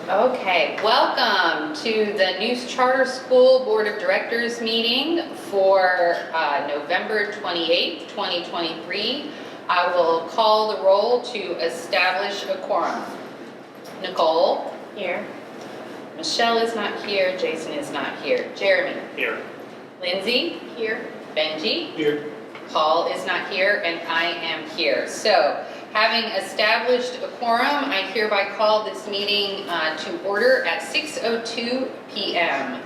Okay, welcome to the News Charter School Board of Directors meeting for November 28th, 2023. I will call the roll to establish a quorum. Nicole? Here. Michelle is not here. Jason is not here. Jeremy? Here. Lindsay? Here. Benji? Here. Paul is not here, and I am here. So, having established a quorum, I hereby call this meeting to order at 6:02 p.m.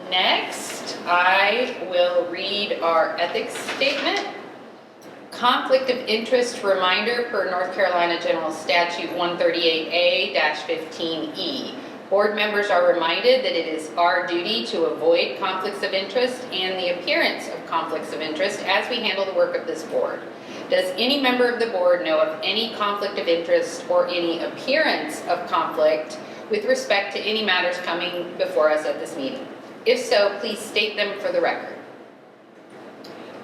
Next, I will read our ethics statement. Conflict of interest reminder per North Carolina General Statute 138A-15E. Board members are reminded that it is our duty to avoid conflicts of interest and the appearance of conflicts of interest as we handle the work of this board. Does any member of the board know of any conflict of interest or any appearance of conflict with respect to any matters coming before us at this meeting? If so, please state them for the record.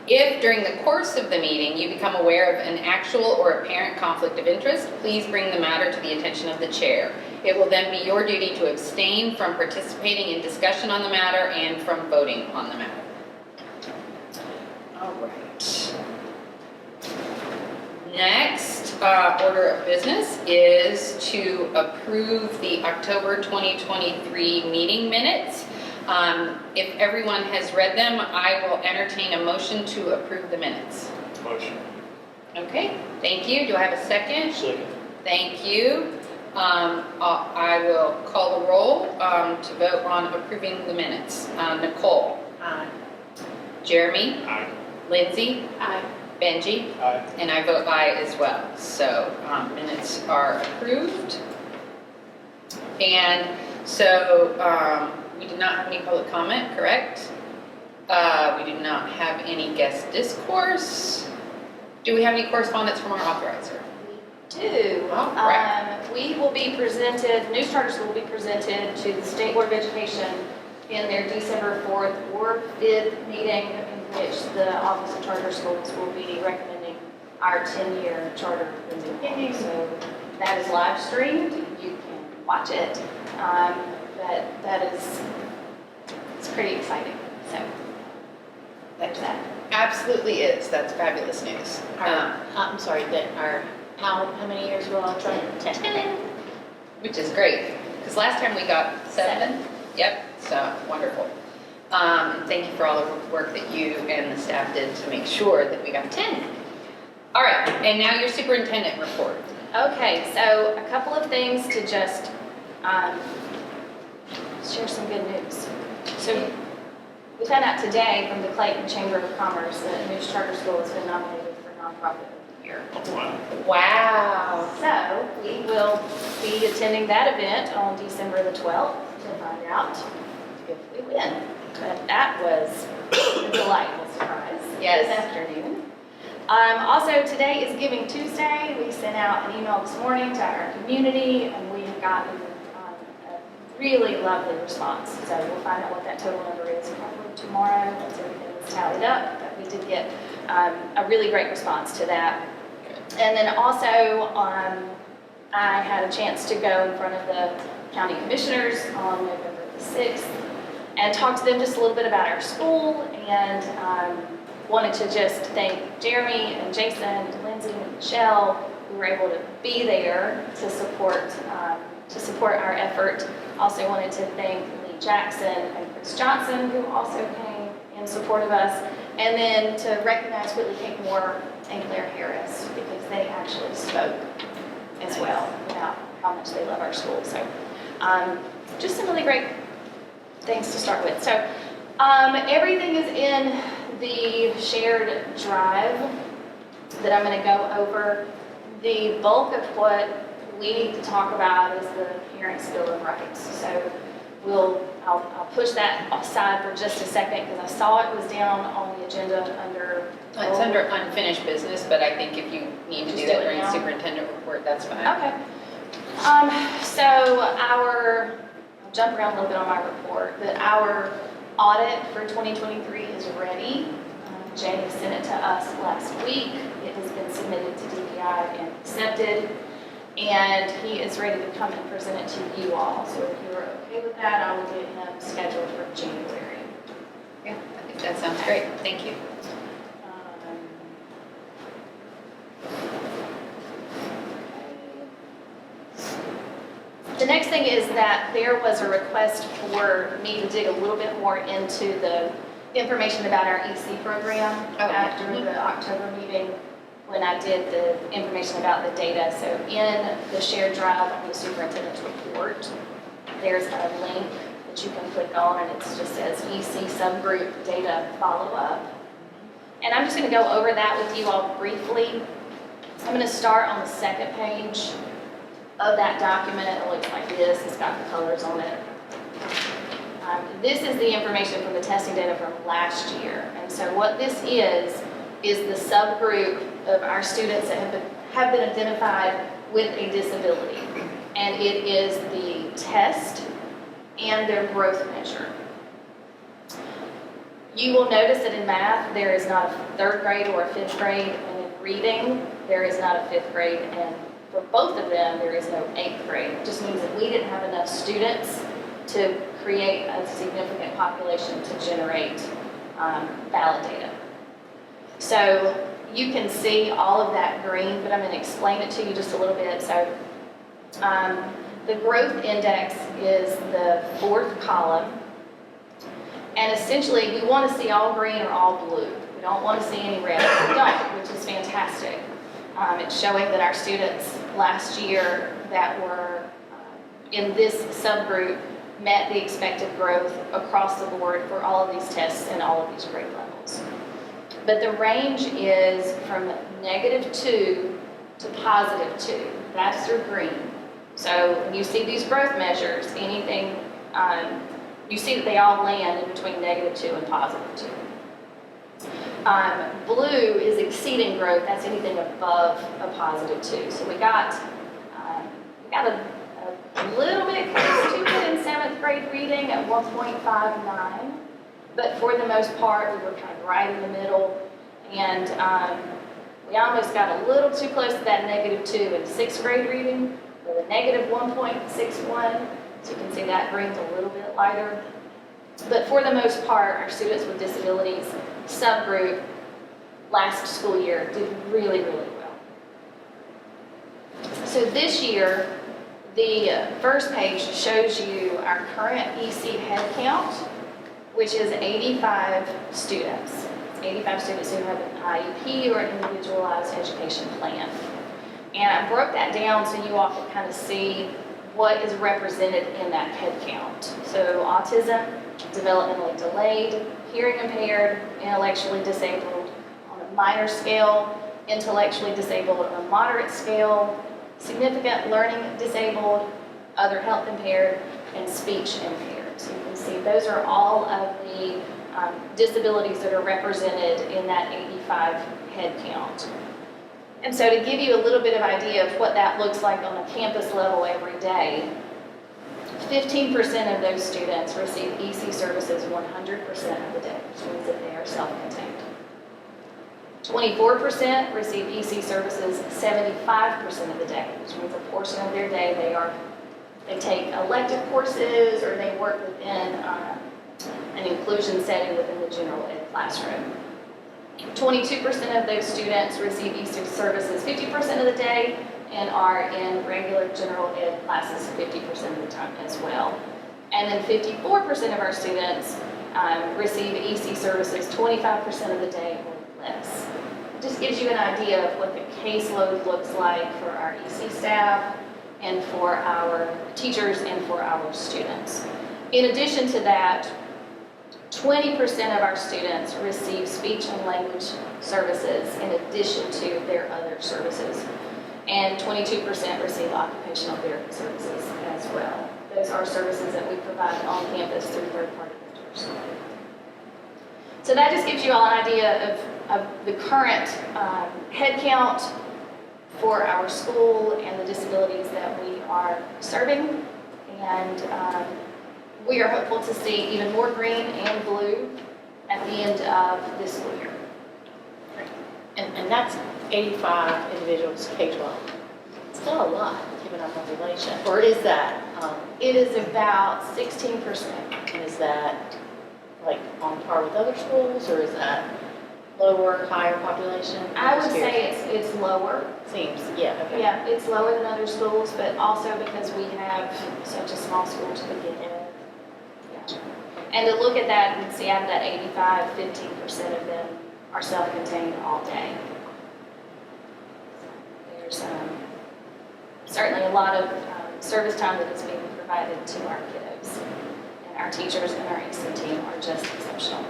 If during the course of the meeting you become aware of an actual or apparent conflict of interest, please bring the matter to the attention of the chair. It will then be your duty to abstain from participating in discussion on the matter and from voting on the matter. All right. Next order of business is to approve the October 2023 meeting minutes. If everyone has read them, I will entertain a motion to approve the minutes. Motion. Okay, thank you. Do I have a second? Second. Thank you. I will call the roll to vote on approving the minutes. Nicole? Aye. Jeremy? Aye. Lindsay? Aye. Benji? Aye. And I vote aye as well. So minutes are approved. And so we did not have any public comment, correct? We do not have any guest discourse. Do we have any correspondence from our authorizer? We do. All right. We will be presented, News Charter School will be presented to the State Board of Education in their December 4th or 5th meeting, in which the Office of Charter Schools will be recommending our 10-year charter renewal. So that is live streamed. You can watch it. But that is, it's pretty exciting. So that's that. Absolutely is. That's fabulous news. I'm sorry, that our, how many years will I try? 10. Which is great, because last time we got 7. Yep, so wonderful. And thank you for all the work that you and the staff did to make sure that we got 10. All right, and now your superintendent report. Okay, so a couple of things to just share some good news. So we found out today from the Clayton Chamber of Commerce that News Charter School has been nominated for Nonprofit of the Year. Wow. Wow. So we will be attending that event on December the 12th to find out if we win. But that was a delightful surprise Yes. this afternoon. Also, today is Giving Tuesday. We sent out an email this morning to our community, and we have gotten a really lovely response. So we'll find out what that total number is probably tomorrow once everything is tallied up. But we did get a really great response to that. And then also, I had a chance to go in front of the county commissioners on November the 6th and talk to them just a little bit about our school, and wanted to just thank Jeremy and Jason and Lindsay and Michelle who were able to be there to support our effort. Also wanted to thank Lee Jackson and Chris Johnson, who also came in support of us, and then to recognize Whitley Kate Moore and Claire Harris, because they actually spoke as well about how much they love our school. So just some really great things to start with. So everything is in the shared drive that I'm going to go over. The bulk of what we need to talk about is the Parents' Bill of Rights. So I'll push that aside for just a second, because I saw it was down on the agenda under... It's under unfinished business, but I think if you need to Just do that do it during now? superintendent report, that's fine. Okay. So I'll jump around a little bit on my report, but our audit for 2023 is ready. Jay sent it to us last week. It has been submitted to DPI and accepted. and he is ready to come and present it to you all. So if you're okay with that, I will get him scheduled for January. Yeah, I think that sounds great. Thank you. The next thing is that there was a request for me to dig a little bit more into the information about our EC program after the October meeting when I did the information about the data. So in the shared drive on the superintendent's report, there's a link that you can click on, and it just says EC subgroup data follow-up. And I'm just going to go over that with you all briefly. I'm going to start on the second page of that document. It looks like this. It's got the colors on it. This is the information from the testing data from last year. And so what this is the subgroup of our students that have been identified with a disability. And it is the test and their growth measure. You will notice that in math, there is not a third grade or a fifth grade, and in reading, there is not a fifth grade, and for both of them, there is no eighth grade. It just means that we didn't have enough students to create a significant population to generate valid data. So you can see all of that green, but I'm going to explain it to you just a little bit. So the growth index is the fourth column. And essentially, we want to see all green or all blue. We don't want to see any red. We don't, which is fantastic. It's showing that our students last year that were in this subgroup met the expected growth across the board for all of these tests and all of these grade levels. But the range is from -2 to +2. That's through green. So when you see these growth measures, anything, you see that they all land in between -2 and +2. Blue is exceeding growth. That's anything above a +2. So we got a little bit close to it in 7th grade reading at 1.59, but for the most part, we were kind of right in the middle, and we almost got a little too close to that -2 in 6th grade reading with a -1.61. So you can see that green's a little bit lighter. But for the most part, our students with disabilities subgroup last school year did really, really well. So this year, the first page shows you our current EC head count, which is 85 students. 85 students who have an IEP or an individualized education plan. And I broke that down so you all can kind of see what is represented in that head count. So autism, developmentally delayed, hearing impaired, intellectually disabled on a minor scale, intellectually disabled on a moderate scale, significant learning disabled, other health impaired, and speech impaired. So you can see those are all of the disabilities that are represented in that 85 head count. And so to give you a little bit of idea of what that looks like on a campus level every day, 15% of those students receive EC services 100% of the day, which means that they are self-contained. 24% receive EC services 75% of the day, which means a portion of their day they take elective courses or they work within an inclusion setting within the general ed classroom. 22% of those students receive EC services 50% of the day and are in regular general ed classes 50% of the time as well. And then 54% of our students receive EC services 25% of the day or less. It just gives you an idea of what the caseload looks like for our EC staff and for our teachers and for our students. In addition to that, 20% of our students receive speech and language services in addition to their other services. And 22% receive occupational therapy services as well. Those are services that we provide on campus through third-party mentors. So that just gives you all an idea of the current head count for our school and the disabilities that we are serving. And we are hopeful to see even more green and blue at the end of this school year. And that's 85 individuals K-12. still a lot, given our population. Or is that, It is about 16%. and is that like on par with other schools, or is that lower, higher population? I I'm would just say curious. it's lower. Seems, yeah, okay. Yeah, it's lower than other schools, but also because we have such a small school to begin with. Yeah. And to look at that and see out of that 85, 15% of them are self-contained all day. There's certainly a lot of service time that is being provided to our kiddos. And our teachers and our AC team are just exceptional.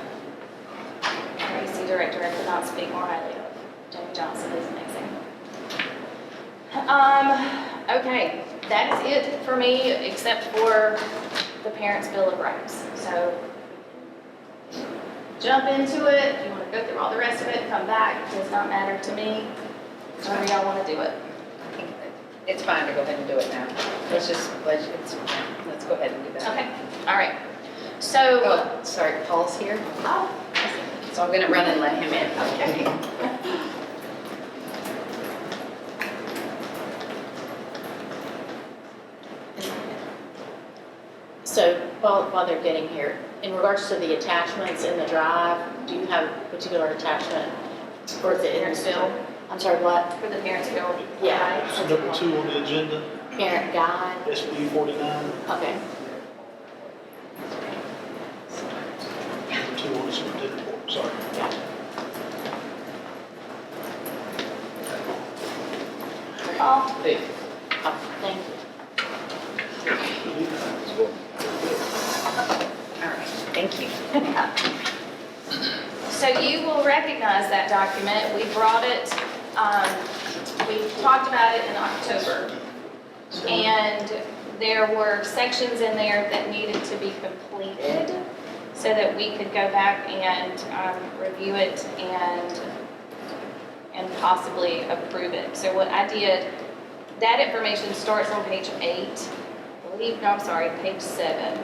Our AC director, I could not speak more highly of. Jamie Johnson is amazing. Okay, that is it for me, except for the Parents' Bill of Rights. So jump into it. If you want to go through all the rest of it, come back. It does not matter to me. However y'all want to do it. I think it's fine to go ahead and do it now. Let's go ahead and do that. Okay, all right. So, Oh, sorry, Paul's here, oh, so I'm gonna run and let him in. okay. So while they're getting here, in regards to the attachments in the drive, do you have a particular attachment? Or is it in the Parents' bill. I'm sorry, what? For the Parents' Bill of Yeah. Rights. Number 2 on the agenda, Parent guide? SB 49, Okay. number 2 on the superintendent report, sorry. Paul? Oh, thank you. All right, thank you. So you will recognize that document. We brought it, we talked about it in October. And there were sections in there that needed to be completed so that we could go back and review it and possibly approve it. So what I did, that information starts on page 8. I believe, no, I'm sorry, page 7.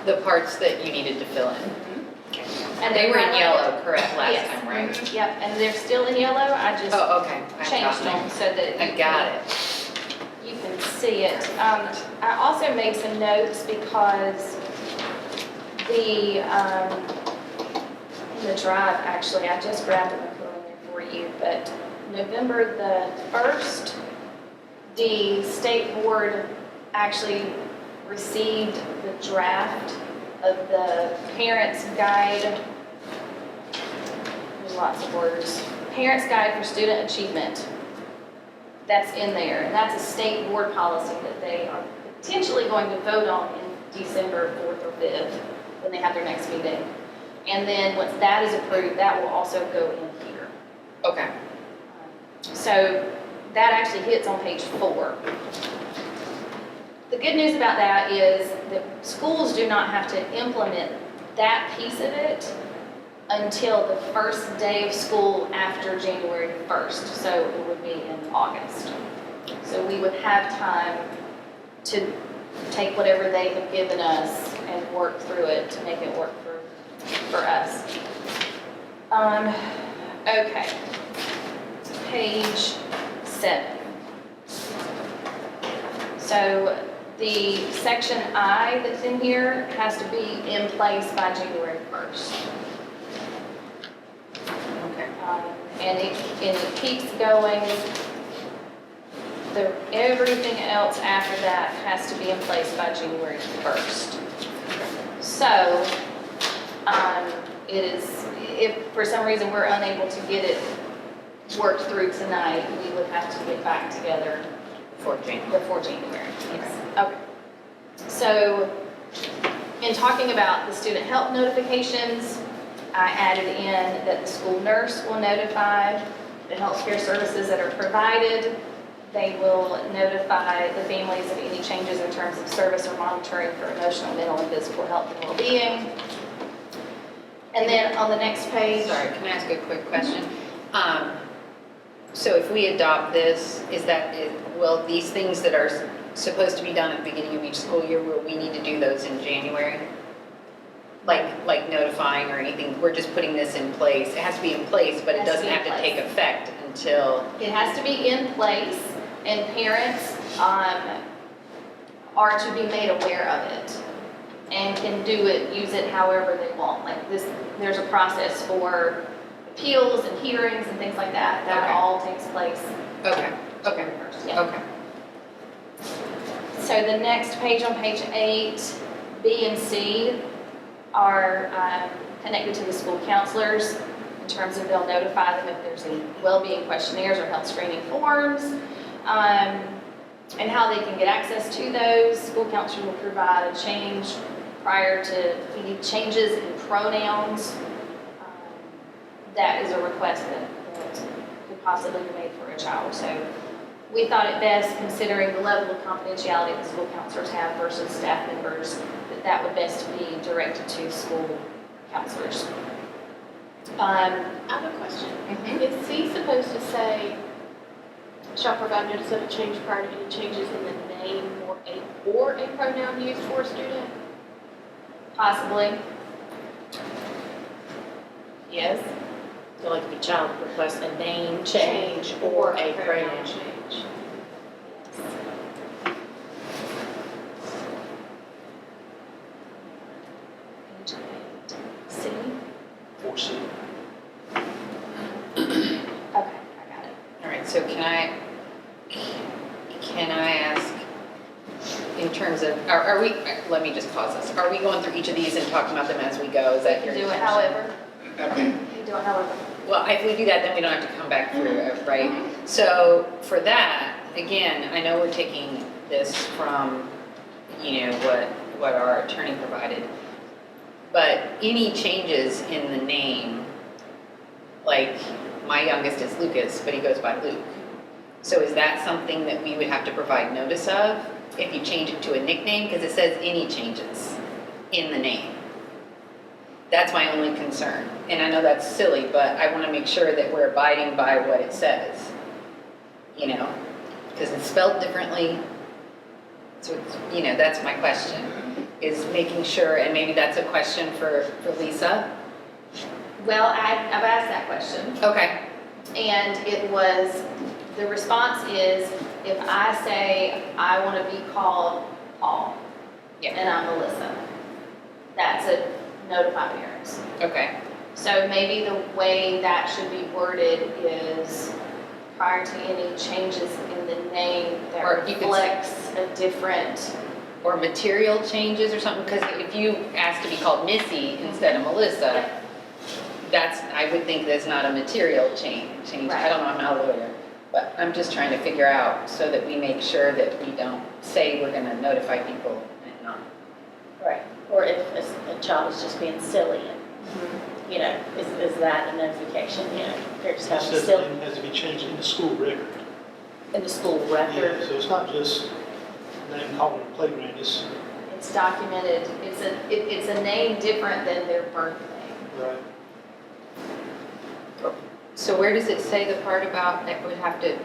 The parts that you needed to fill in. And They were in highlighted. yellow, correct, last Yes. time, right? Mhm. Yep, and they're still in yellow. I just Oh, okay. I've changed got them so that I got it. you can see it. I also made some notes because the drive, actually, I just grabbed them and put them there for you, but November the 1st, the state board actually received the draft of the parents' guide. There's lots of words. Parents' Guide for Student Achievement. That's in there, and that's a state board policy that they are potentially going to vote on in December 4th or 5th when they have their next meeting. And then once that is approved, that will also go in here. Okay. So that actually hits on page 4. The good news about that is that schools do not have to implement that piece of it until the first day of school after January 1st. So it would be in August. So we would have time to take whatever they have given us and work through it to make it work for us. Okay. Page 7. So the section I that's in here has to be in place by January 1st. Okay. And it keeps going. Everything else after that has to be in place by January 1st. So, it is, if for some reason we're unable to get it worked through tonight, we would have to get back together Before January. before January. Yes. Okay. So, in talking about the student help notifications, I added in that the school nurse will notify the healthcare services that are provided. They will notify the families of any changes in terms of service or monitoring for emotional, mental, and physical health and well-being. And then on the next page. Sorry, can I ask a quick question? So if we adopt this, will these things that are supposed to be done at the beginning of each school year, will we need to do those in January? like notifying or anything. We're just putting this in place. It has to be in place, but it Has to doesn't be in have to place. take effect until, It has to be in place, and parents are to be made aware of it and can do it, use it however they want. Like this, there's a process for appeals and hearings and things like that. That Okay. all takes place. okay, Yeah. okay. So the next page on page 8, B and C are connected to the school counselors in terms of they'll notify them if there's any well-being questionnaires or health screening forms, and how they can get access to those. School counselors will provide a change prior to any changes in pronouns. That is a request that could possibly be made for a child. So we thought it best, considering the level of confidentiality the school counselors have versus staff members, that would best be directed to school counselors. I have a question. Mhm. Is C supposed to say, shall provide notice of a change prior to any changes in the name or a pronoun used for a student? Possibly. Yes. So like if a child requests a name change or a pronoun change. Page 8. C. 4C. Okay, I got it. All right, so can I ask, in terms of, are we, let me just pause this. Are we going through each of these and talking about them as we go? Is that your Do it intention? however. Okay. You do it however. Well, if we do that, then we don't have to come back through it, right? So for that, again, I know we're taking this from, what our attorney provided. But any changes in the name, like my youngest is Lucas, but he goes by Luke. So is that something that we would have to provide notice of if you change it to a nickname? Because it says any changes in the name. That's my only concern. And I know that's silly, but I want to make sure that we're abiding by what it says. Because it's spelled differently. So, that's my question, is making sure, and maybe that's a question for Lisa. Well, I've asked that question, Okay, and the response is, if I say I want to be called Paul, Yeah. and I'm Melissa, that's a notify parents. okay, So maybe the way that should be worded is prior to any changes in the name that Or you could say- reflects a different, or material changes or something, because if you ask to be called Missy instead of Melissa, I would think that's not a material change. I Right. don't know, I'm not a lawyer, but I'm just trying to figure out so that we make sure that we don't say we're gonna notify people and not. Right. Or if a child is just being silly and, is that a notification, they're just It having says silly it has to be changed in the school record. in the school Yeah, record. so it's not just name calling a playground, it's, it's documented, it's a name different than their birth name. right. So where does it say the part about that we have to,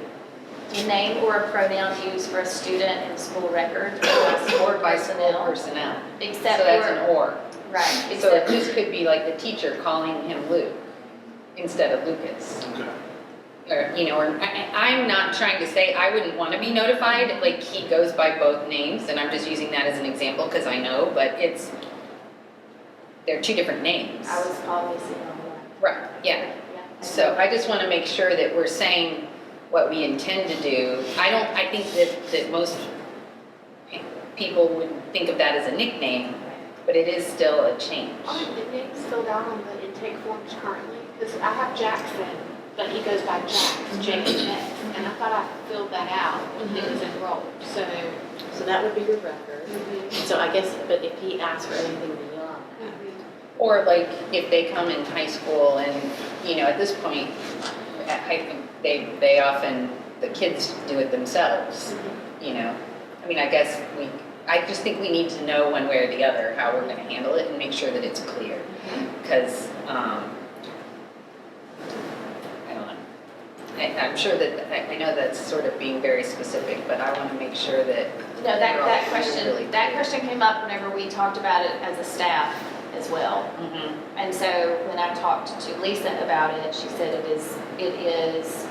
A name or a pronoun used for a student in school record or by school personnel? So Except that's for, an or. right, So except, this could be like the teacher calling him Luke instead of Lucas. Okay. I'm not trying to say I wouldn't want to be notified, like he goes by both names, and I'm just using that as an example because I know, but they're two different names. I was called Missy on one. Right, yeah. So I just want to make sure that we're saying what we intend to do. I think that most people would think of that as a nickname, but it is still a change. Are the names filled out on the intake forms currently? Because I have Jackson, but he goes by Jax, J-A-X, and I thought I filled that out when he was enrolled, so. So that would be your record. So I guess, but if he asks for anything beyond that, Or like if they come in high school and, at this point, I think they often, the kids do it themselves, I just think we need to know one way or the other how we're gonna handle it and make sure that it's clear. Because, I don't know. I'm sure that, I know that's sort of being very specific, but I wanna make sure that No, that we're all really question clear. came up whenever we talked about it as a staff as well. Mhm. And so when I talked to Lisa about it, she said it is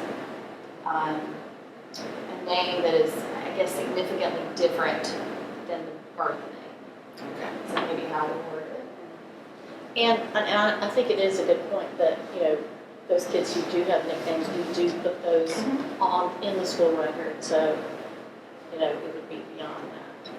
a name that is, I guess, significantly different than the birth name. Okay. So maybe how to word it. And I think it is a good point that, those kids who do have nicknames, we do put those on in the school record, so, it would be beyond that.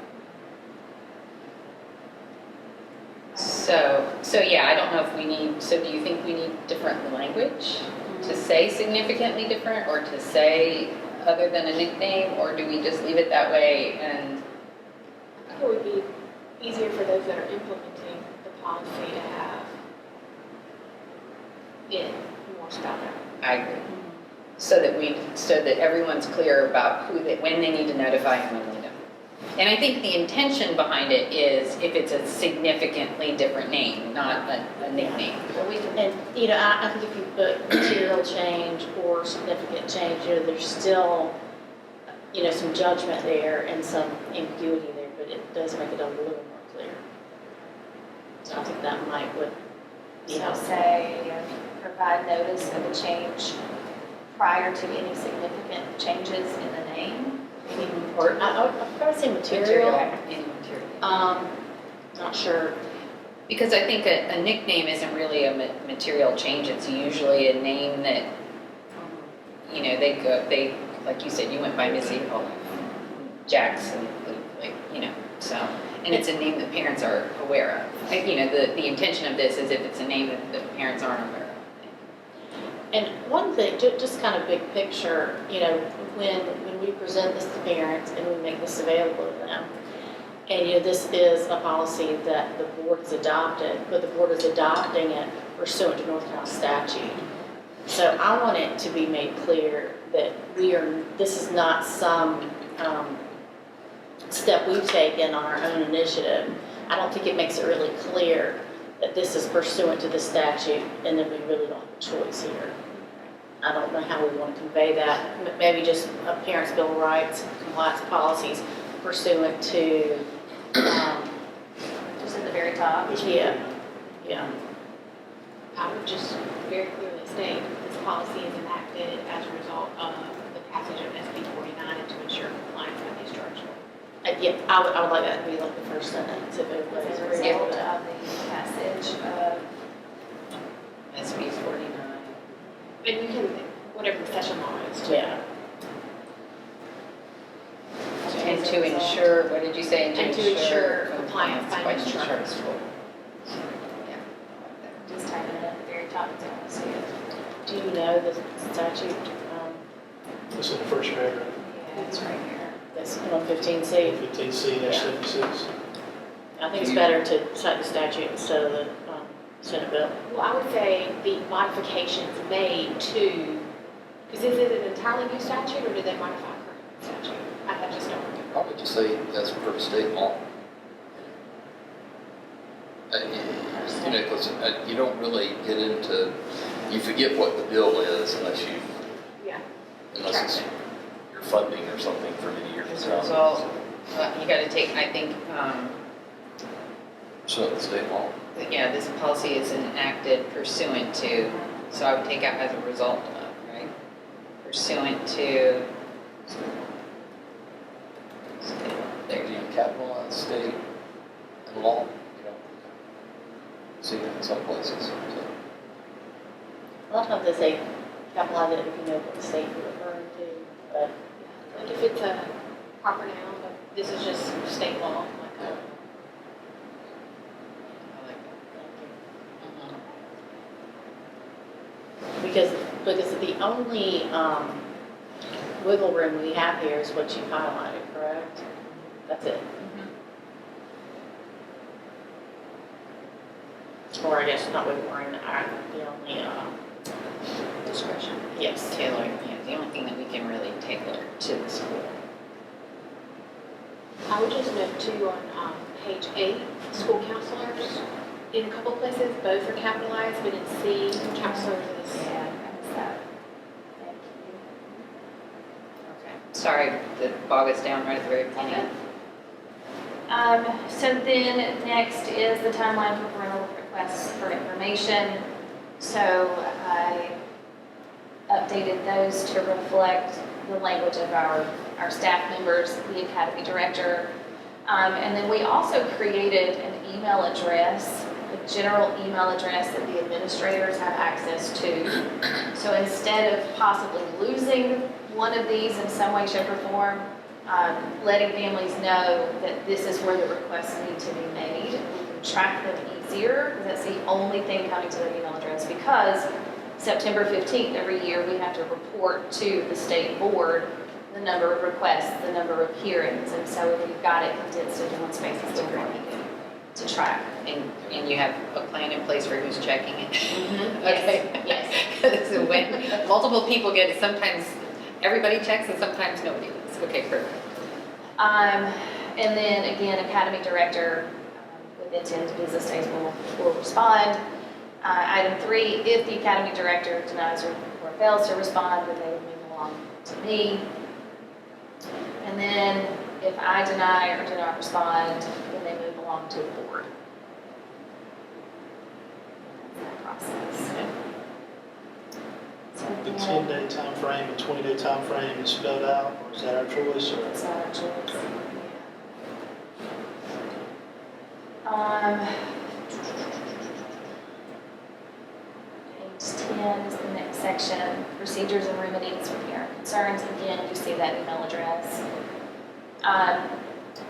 So yeah, I don't know if we need, so do you think we need different language to say significantly different or to say other than a nickname, or do we just leave it that way and? I think it would be easier for those that are implementing the policy to have it more spelled out. I agree. So that everyone's clear about when they need to notify and when they don't. And I think the intention behind it is if it's a significantly different name, not a nickname. But we can, And, I think if you put material change or significant change, there's still, some judgment there and some ambiguity there, but it does make it a little more clear. So I think that would be so helpful. say, provide notice of a change prior to any significant changes in the name. Or, I would probably say material. Any material. Not sure. Because I think a nickname isn't really a material change. It's usually a name that, they, like you said, you went by Missy Jackson, so. And it's a name that parents are aware of. The intention of this is if it's a name that the parents aren't aware of. And one thing, just kind of big picture, when we present this to parents and we make this available to them, and this is a policy that the board has adopted, but the board is adopting it pursuant to North Carolina statute. So I want it to be made clear that this is not some step we've taken on our own initiative. I don't think it makes it really clear that this is pursuant to the statute and that we really don't have a choice here. I don't know how we want to convey that. Maybe just a parent's bill of rights, compliance policies pursuant to, Just at the very top. yeah. I would just very clearly state this policy is enacted as a result of the passage of SB 49 and to ensure compliance with these charges. Yeah, I would like that to be like the first sentence if it was. As a result of the passage of, SB 49. And you can, whatever the session law is, too. Yeah. And to ensure, what did you say? And to ensure compliance by by this the charter. school. just typing it at the very top, so I want to see it. Do you know the statute, It's in the first paragraph, Yeah, it's right here. that's 115C? 15C-76. I think it's better to cite the statute instead of the Senate bill. Well, I would say the modifications made to, because is it an entirely new statute or did they modify a current statute? I just don't remember. Probably just say that's per state law. Because you don't really get into, you forget what the bill is unless Yeah. it's your funding or something for many years As to a come. result, you gotta take, I think, So it's state law. yeah, this policy is enacted pursuant to, so I would take out as a result of, right? Pursuant to. There Do you you go. capitalize state and law? See it in some places. So. A lot of times they say capitalize it if you know what the state you're referring to, but Like if it's a proper noun, but this is just state law, like I like that. Mhm. because the only wiggle room we have here is what you highlighted, correct? That's it. Or I guess not wiggle room, the only, Discretion. yes. Tailor, yeah, the only thing that we can really tailor to the school. I would just note too on page 8, school counselors, in a couple places, both are capitalized, but in C, counselors is. Yeah, I missed that. Thank you. Okay. Sorry to bog us down right at the very beginning. So then next is the timeline for parental requests for information. So I updated those to reflect the language of our staff members, the academy director. And then we also created an email address, a general email address that the administrators have access to. So instead of possibly losing one of these in some way, shape, or form, letting families know that this is where the requests need to be made. We can track them easier, because that's the only thing coming to the email address, because September 15th every year, we have to report to the state board the number of requests, the number of hearings, and so if you've got it condensed into one space, it's very easy to track. And you have a plan in place for who's checking it? Okay. Yes. Because when multiple people get it, sometimes everybody checks and sometimes nobody does. Okay, perfect. And then again, academy director, within 10 business days will respond. Item 3, if the academy director denies or fails to respond, then they would move along to me. And then if I deny or do not respond, then they move along to the board. That process. So The then, 10-day time frame and 20-day time frame is spelled out, or is that our choice, or? it's not our choice. Page 10 is the next section, procedures and remedies for parent concerns. Again, you see that email address.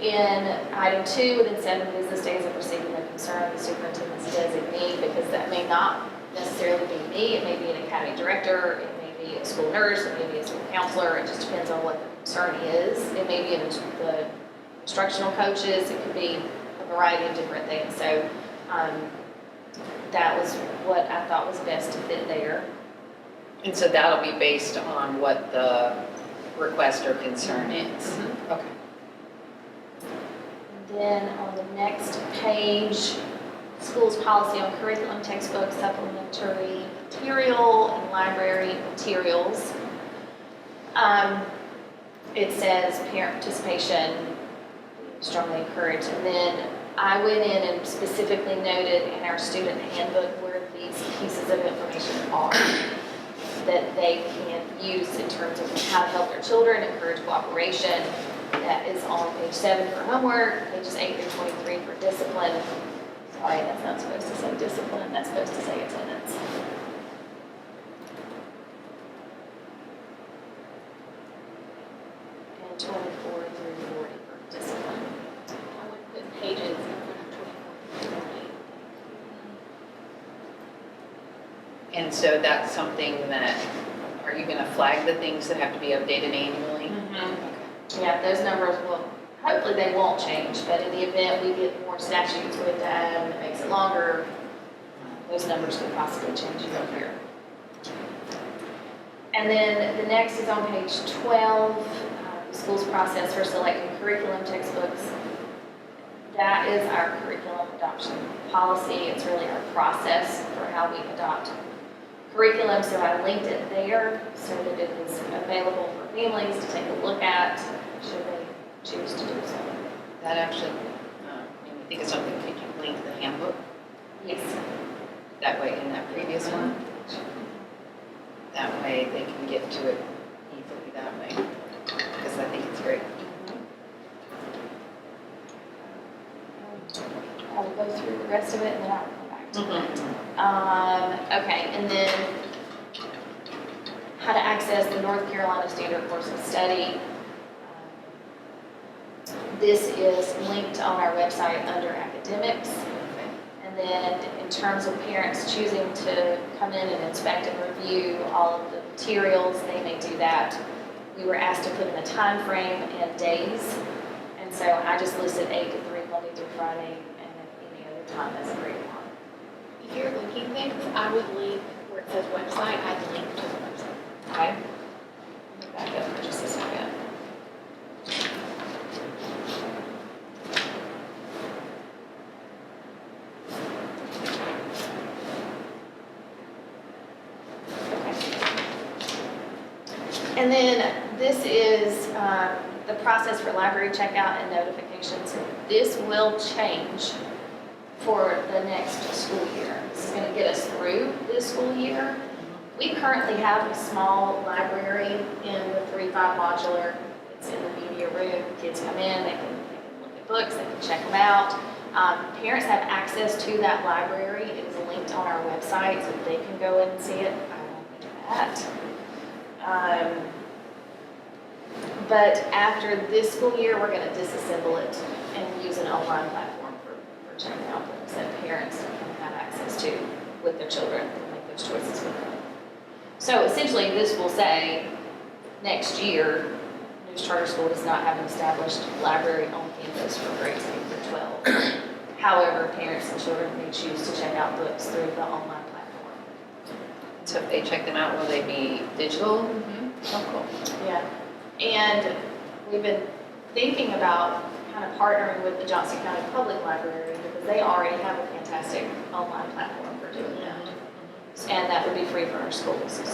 In item 2, within 7 business days of receiving a concern, the superintendent's designee, because that may not necessarily be me, it may be an academy director, it may be a school nurse, it may be a school counselor, it just depends on what the concern is. It may be the instructional coaches, it could be a variety of different things. So that was what I thought was best to fit there. And so that'll be based on what the request or concern is? Okay. And then on the next page, schools policy on curriculum, textbooks, supplementary material, and library materials. It says parent participation, strongly encouraged. And then I went in and specifically noted in our student handbook where these pieces of information are that they can use in terms of how to help their children, encourage cooperation. That is on page 7 for homework, pages 8 through 23 for discipline. Sorry, that's not supposed to say discipline, that's supposed to say attendance. And 24 through 40 for discipline. I would put pages in front of 24. And so that's something that, are you gonna flag the things that have to be updated annually? Yeah, those numbers will, hopefully they won't change, but in the event we get more statutes with that and it makes it longer, those numbers could possibly change over here. And then the next is on page 12, the school's process for selecting curriculum textbooks. That is our curriculum adoption policy. It's really our process for how we adopt curriculum. So I linked it there so that it is available for families to take a look at should they choose to do so. That actually, made me think of something, could you link the handbook Yes. that way in that previous one? That way they can get to it easily that way, because I think it's great. I will go through the rest of it and then I'll come back to it. Okay, and then how to access the North Carolina Standard Course of Study. This is linked on our website under academics. And then in terms of parents choosing to come in and inspect and review all of the materials, they may do that. We were asked to put in a time frame and days. And so I just listed 8 to 3, Monday through Friday, and then any other time that's agreed upon. If you're linking things, I would link where it says website, I'd link to the website. Okay? Let me back up for just a second. And then this is the process for library checkout and notifications. This will change for the next school year. This is gonna get us through this school year. We currently have a small library in the 3-5 modular. It's in the media room. Kids come in, they can look at books, they can check them out. Parents have access to that library. It is linked on our website so that they can go in and see it. I won't do that. But after this school year, we're gonna disassemble it and use an online platform for checking out books that parents can have access to with their children and make those choices with them. So essentially, this will say, next year, News Charter School does not have an established library on campus for grades 8 through 12. However, parents and children may choose to check out books through the online platform. So if they check them out, will they be digital? Oh, cool. Yeah, and we've been thinking about kind of partnering with the Johnson County Public Library because they already have a fantastic online platform for doing that. And that would be free for our schools, so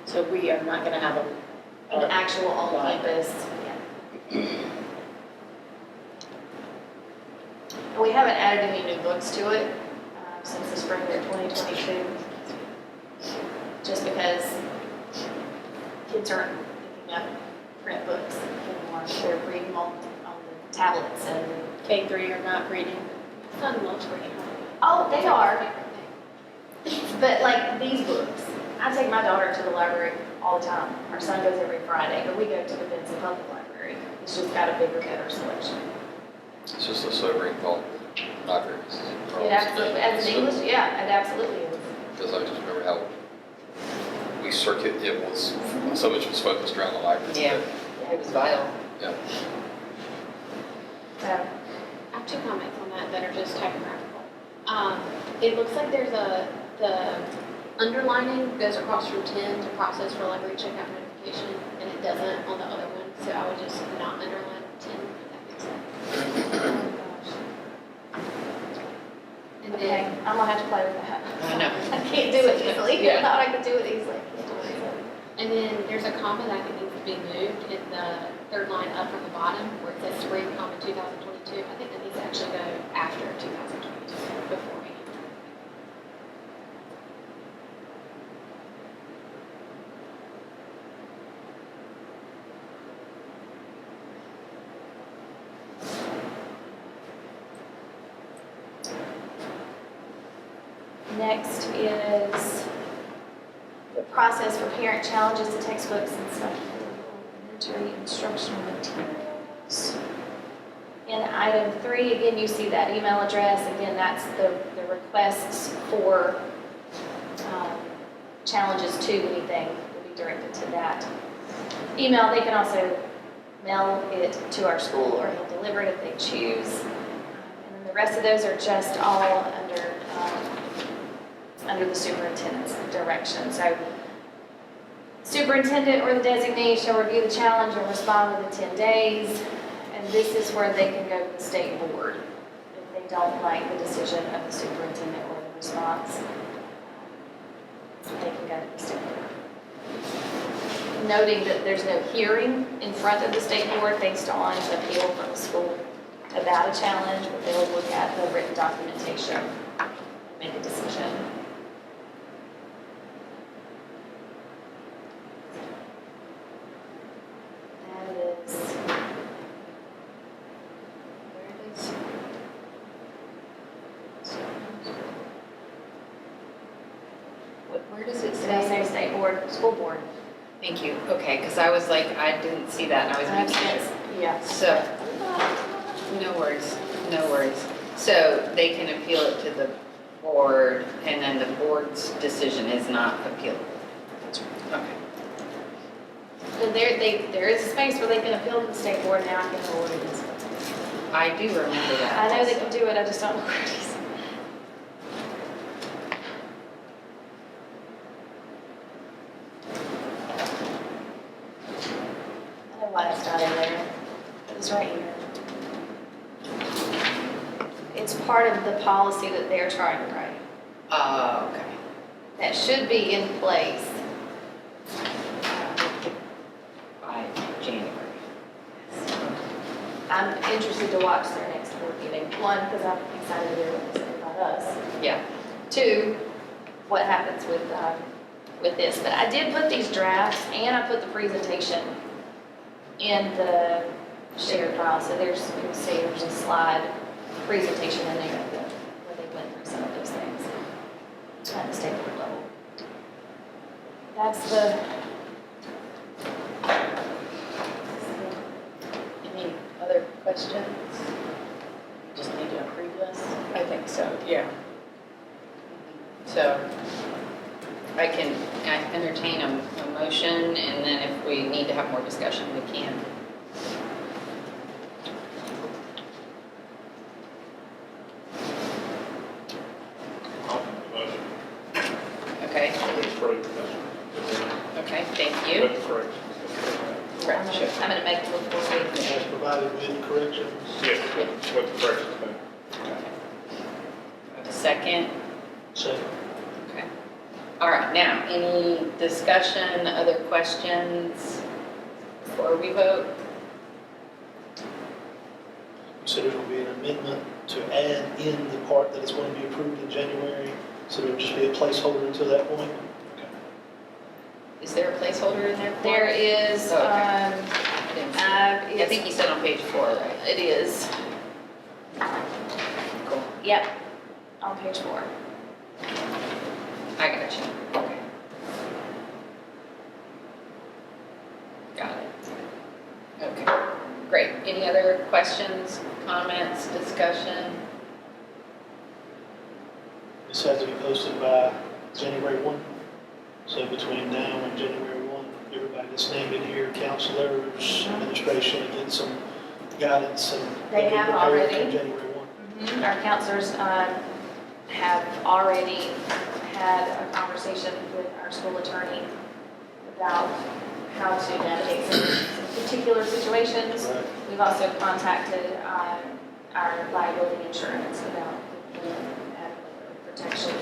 So we are not gonna have an actual on-campus, yeah. And we haven't added any new books to it since the spring of 2022. Just because kids aren't picking up print books anymore. They're reading on the tablets and. K-3 are not reading. Son loves reading. Oh, they are. But like these books, I take my daughter to the library all the time. Our son goes every Friday, but we go to the Benson Public Library. It's just got a bigger, better selection. It's just a sobering thought, libraries. It absolutely, as an English, yeah, it absolutely is. Because I just remember how it was, so much was focused around the library. Yeah, it was vital. Yeah. So, I have 2 comments on that that are just typographical. It looks like the underlining goes across from 10 to process for library checkout notification, and it doesn't on the other one, so I would just not underline 10, if that makes sense. And okay, then, I'm gonna have to play with that. I know. I can't do it easily. Yeah. I thought I could do it easily. I can't do it easily. and then there's a comma that I think needs to be moved in the 3rd line up from the bottom, where it says spring, 2022. I think that needs to actually go after 2022, beforehand. Next is the process for parent challenges to textbooks and supplementary instructional materials. In item 3, again, you see that email address. Again, that's the requests for challenges to anything will be directed to that email. They can also mail it to our school or he'll deliver it if they choose. And then the rest of those are just all under the superintendent's direction. So superintendent or the designee shall review the challenge and respond within 10 days. And this is where they can go to the state board if they don't like the decision of the superintendent or the response. They can go to the state board. Noting that there's no hearing in front of the state board based on an appeal from the school about a challenge, but they'll look at the written documentation and make a decision. That is, where it is. Where does it Did I say state board, school board? Thank you. Okay, because I was like, I didn't see that and I was making sure. Yeah. So, no worries, no worries. So they can appeal it to the board and then the board's decision is not appealable. Okay. And there is a space where they can appeal to the state board now. I can't remember what it is. I do remember that. I know they can do it, I just don't know where it is. I know why it's not in there. It's right here. It's part of the policy that they're trying to write. Okay. That should be in place. By January. I'm interested to watch their next board meeting. One, because I'm excited to hear what they say. does. Yeah. To what happens with this. But I did put these drafts and I put the presentation in the shared file. So there's, you can see there's a slide presentation in there where they went through some of those things at the state board level. That's the, Any other questions? We just need to approve this? I think so, yeah. So I can entertain a motion, and then if we need to have more discussion, we can. Okay, okay, thank you. Correct, sure. I'm gonna make it look for you. As provided with corrections. Yes, with the corrections thing. A second, Second. okay. All right, now, any discussion, other questions before we vote? You said there's going to be an amendment to add in the part that is going to be approved in January, so there'll just be a placeholder until that point? Okay. Is there a placeholder in there? for There it? is, Oh, okay. I didn't see it. I think you said on page 4, right? it is, Cool. yep, on page 4. I got you. Okay. Got it. Okay, great. Any other questions, comments, discussion? This has to be posted by January 1. So between now and January 1, everybody that's named in here, counselors, administration, get some guidance and They be have prepared for already. January 1. Our counselors have already had a conversation with our school attorney about how to navigate some particular situations. Right. We've also contacted our liability insurance about the adequate protection.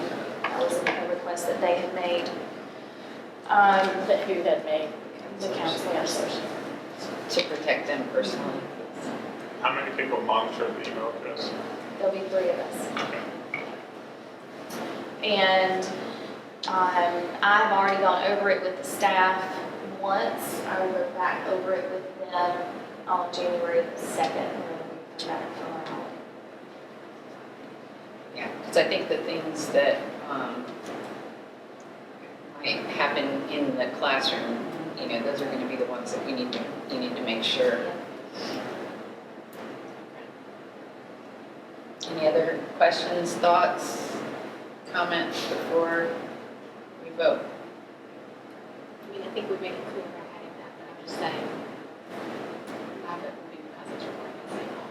That was a request that they had made. That who had made? The counselors. To protect them personally. How many people monitor the email address? There'll be 3 of us. And I've already gone over it with the staff once. I will go back over it with them on January the 2nd, when we come back from our holiday. Yeah, because I think the things that might happen in the classroom, you know, those are going to be the ones that you need to make sure. Any other questions, thoughts, comments before we vote? I mean, I think we make it clear by adding that, but I'm just saying, I vote will be because it's required by state law.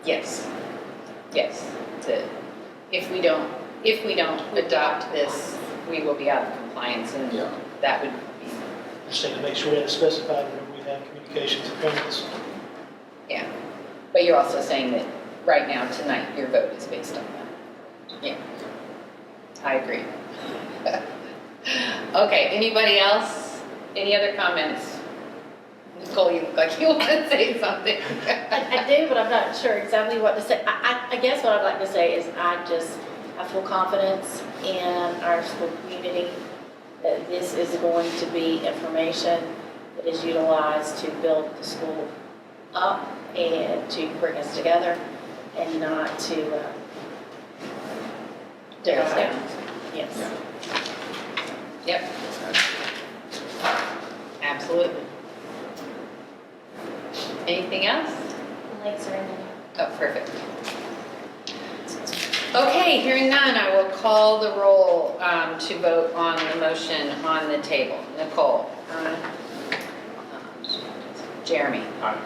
Yes, yes, if we don't adopt this, we will be out of compliance, and Yeah. that would be, Just need to make sure that's specified whenever we have communications with parents. yeah. But you're also saying that right now, tonight, your vote is based on that. Yeah, I agree. Okay, anybody else? Any other comments? Nicole, you look like you want to say something. I do, but I'm not sure exactly what to say. I guess what I'd like to say is I full confidence in our school community that this is going to be information that is utilized to build the school up and to bring us together and not to tear us down. Yes. Yep. Absolutely. Anything else? The links are in there. Oh, perfect. Okay, hearing none, I will call the roll to vote on the motion on the table. Nicole? Jeremy? Aye.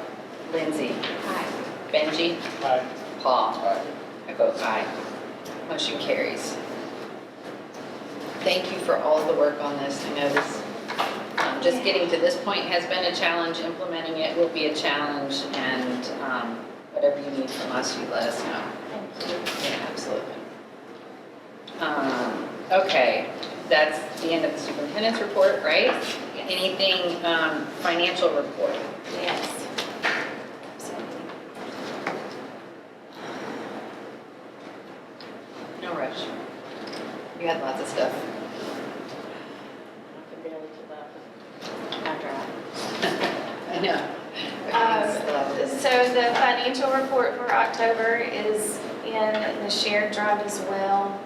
Lindsay? Aye. Benji? Aye. Paul? Aye. I vote aye. Motion carries. Thank you for all the work on this. I know this, just getting to this point has been a challenge. Implementing it will be a challenge, and whatever you need from us, you let us know. Thank you. Yeah, absolutely. Okay, that's the end of the superintendent's report, right? Yes. Anything financial report? Yes. So, had lots of stuff. I can barely keep up after I know. So the financial report for October is in the shared drive as well.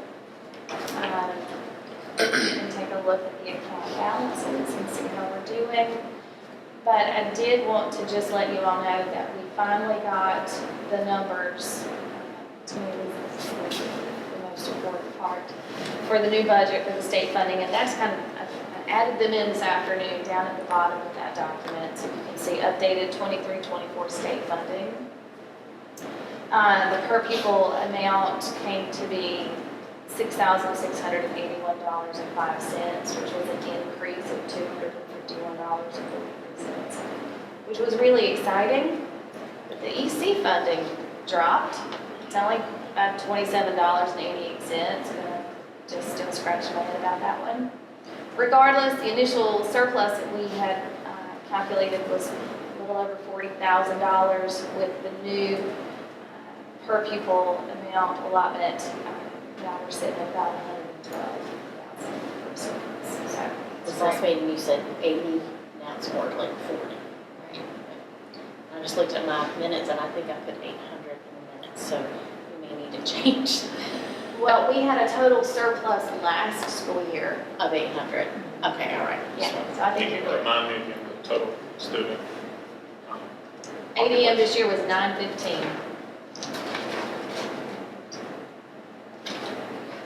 You can take a look at the account balances and see how we're doing. But I did want to just let you all know that we finally got the numbers. To me, this is the most important part for the new budget for the state funding, and that's kind of, I added them in this afternoon down at the bottom of that document, so you can see updated 23-24 state funding. The per pupil amount came to be $6,681.05, which was an increase of $251.43, which was really exciting. But the EC funding dropped. It's only about $27.88, and I just still scratching my head about that one. Regardless, the initial surplus that we had calculated was a little over $40,000 with the new per pupil amount allotment. Now we're sitting at about $112,000 per surplus. So this last meeting you said 80, now it's more like 40. Right. I just looked at my minutes and I think I put 800 in the minutes, so we may need to change well, we had a total surplus last school year. of 800. Okay, all right. Yeah, so I Can think you you're good. remind me again the total student? ADM this year was 915.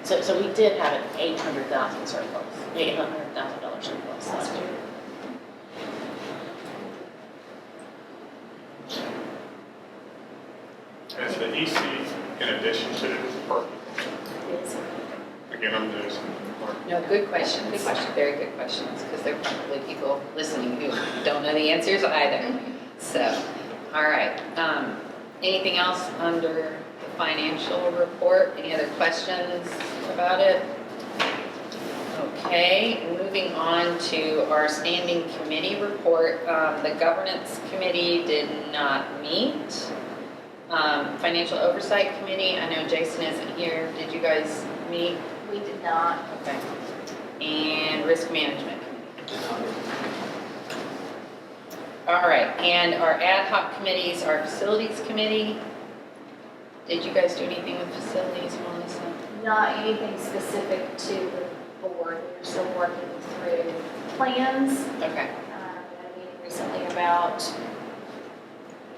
So we did have an 800,000 surplus, $800,000 surplus last year. Is the EC in addition to the per? Yes. Again, I'm just, No, good questions. Good question. Very good questions, because there are probably people listening who don't know the answers either. So, all right. Anything else under the financial report? Any other questions about it? Okay, moving on to our standing committee report. The governance committee did not meet. Financial oversight committee, I know Jason isn't here. Did you guys meet? We did not. Okay. And risk management committee. All right, and our ad hoc committees, our facilities committee. Did you guys do anything with facilities, Melissa? Not anything specific to the board. We're still working through plans. Okay. We had a meeting recently about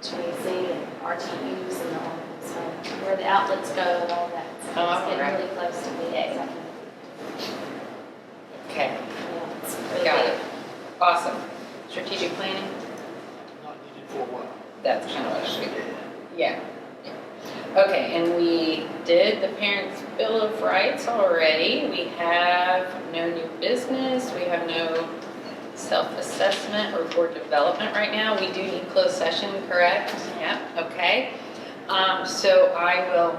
HVAC and RTUs and all, so where the outlets go and all that. So Oh, it's getting right. really close to meeting. Okay, Yeah, it's really got big. it. Awesome. Strategic planning? Not needed for a while. That's kind of what I figured. Yeah. Okay, and we did the Parents' Bill of Rights already. We have no new business. We have no self-assessment or board development right now. We do need closed session, correct? Yeah, okay. So I will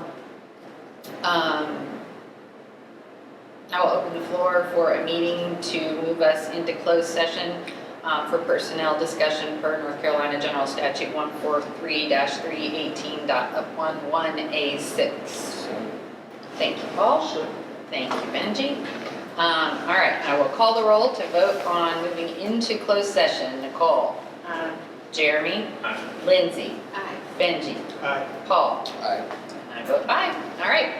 open the floor for a meeting to move us into closed session for personnel discussion per North Carolina General Statute 143-318.11A6. Thank you, Paul. Thank you, Benji. All right, I will call the roll to vote on moving into closed session. Nicole? Jeremy? Aye. Lindsay? Aye. Benji? Aye. Paul? Aye. I vote aye. All right,